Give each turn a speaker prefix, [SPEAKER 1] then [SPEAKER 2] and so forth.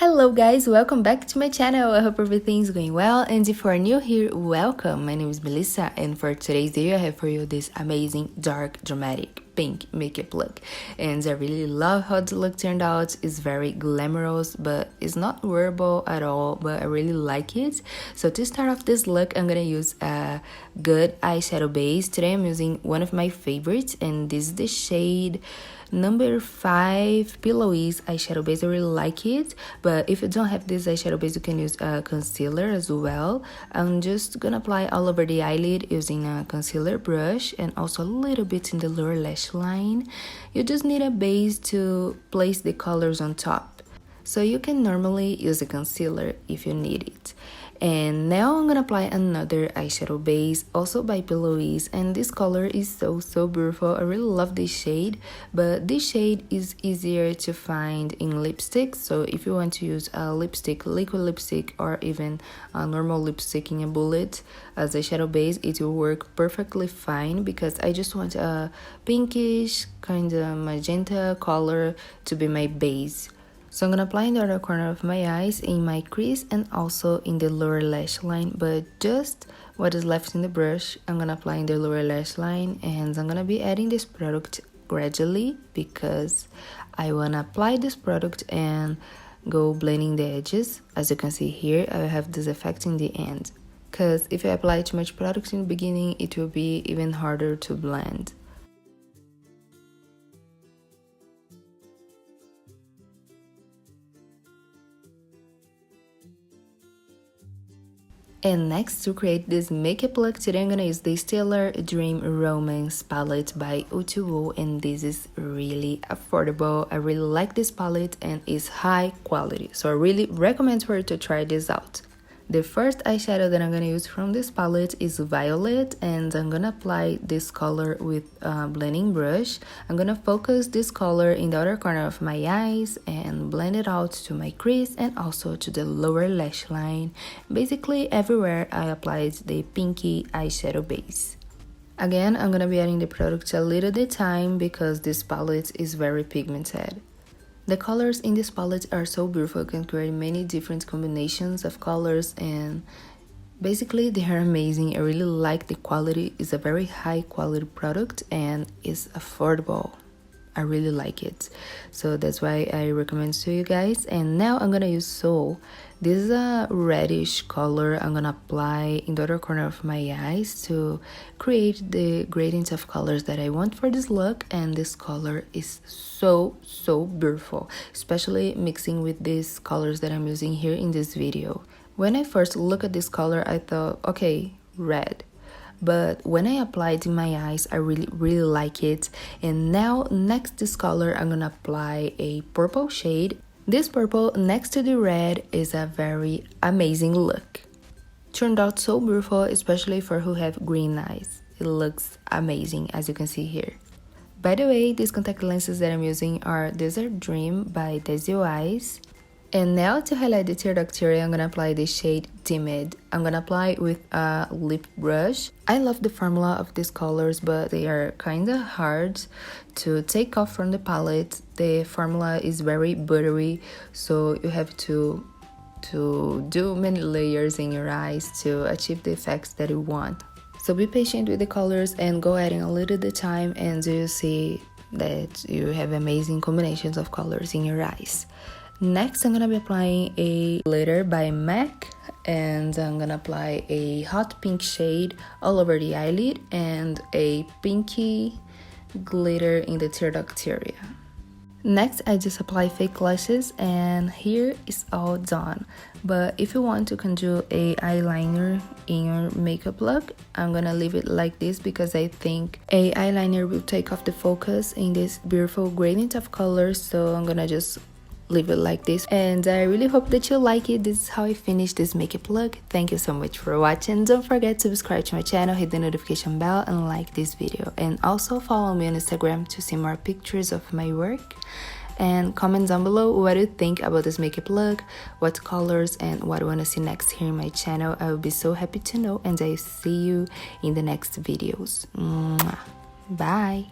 [SPEAKER 1] Hello guys, welcome back to my channel. I hope everything's going well, and if you are new here, welcome. My name is Melissa, and for today's video I have for you this amazing dark dramatic pink makeup look, and I really love how the look turned out. It's very glamorous, but it's not wearable at all, but I really like it. So to start off this look, I'm gonna use a good eyeshadow base. Today I'm using one of my favorites, and this is the shade number 5 P.Louise eyeshadow base. I really like it, but if you don't have this eyeshadow base, you can use a concealer as well. I'm just gonna apply all over the eyelid using a concealer brush and also a little bit in the lower lash line. You just need a base to place the colors on top, so you can normally use a concealer if you need it. And now I'm gonna apply another eyeshadow base, also by P.Louise, and this color is so beautiful. I really love this shade, but this shade is easier to find in lipsticks. So if you want to use a lipstick, liquid lipstick, or even a normal lipstick in a bullet as a shadow base, it will work perfectly fine, because I just want a pinkish kind of magenta color to be my base. So I'm gonna apply in the other corner of my eyes, in my crease, and also in the lower lash line, but just what is left in the brush I'm gonna apply in the lower lash line. And I'm gonna be adding this product gradually, because I wanna apply this product and go blending the edges. As you can see here, I have this effect in the end, because if I apply too much product in the beginning, it will be even harder to blend. And next, to create this makeup look, today I'm gonna use the Stellar Dream Romance palette by O.Two.O, and this is really affordable. I really like this palette and it's high quality, so I really recommend for you to try this out. The first eyeshadow that I'm gonna use from this palette is Violet, and I'm gonna apply this color with a blending brush. I'm gonna focus this color in the other corner of my eyes and blend it out to my crease and also to the lower lash line. Basically everywhere I applied the pinky eyeshadow base. Again, I'm gonna be adding the product a little at a time, because this palette is very pigmented. The colors in this palette are so beautiful. You can create many different combinations of colors, and basically they are amazing. I really like the quality. It's a very high quality product and it's affordable. I really like it, so that's why I recommend to you guys. And now I'm gonna use Soul. This is a reddish color. I'm gonna apply in the other corner of my eyes to create the gradient of colors that I want for this look. And this color is so beautiful, especially mixing with these colors that I'm using here in this video. When I first looked at this color, I thought, okay, red. But when I applied in my eyes, I really like it. And now next to this color, I'm gonna apply a purple shade. This purple next to the red is a very amazing look. Turned out so beautiful, especially for who have green eyes. It looks amazing, as you can see here. By the way, these contact lenses that I'm using are Desert Dream by Eyes. And now to highlight the tear duct area, I'm gonna apply the shade Timid. I'm gonna apply with a lip brush. I love the formula of these colors, but they are kinda hard to take off from the palette. The formula is very buttery, so you have to do many layers in your eyes to achieve the effects that you want. So be patient with the colors and go adding a little at a time, and you see that you have amazing combinations of colors in your eyes. Next, I'm gonna be applying a glitter by MAC, and I'm gonna apply a hot pink shade all over the eyelid and a pinky glitter in the tear duct area. Next, I just apply fake lashes, and here is all done. But if you want to conjure a eyeliner in your makeup look, I'm gonna leave it like this, because I think a eyeliner will take off the focus in this beautiful gradient of colors. So I'm gonna just leave it like this, and I really hope that you like it. This is how I finished this makeup look. Thank you so much for watching. Don't forget to subscribe to my channel, hit the notification bell, and like this video. And also follow me on Instagram to see more pictures of my work. And comment down below what you think about this makeup look, what colors, and what you want to see next here in my channel. I will be so happy to know, and I see you in the next videos. Mwah. Bye.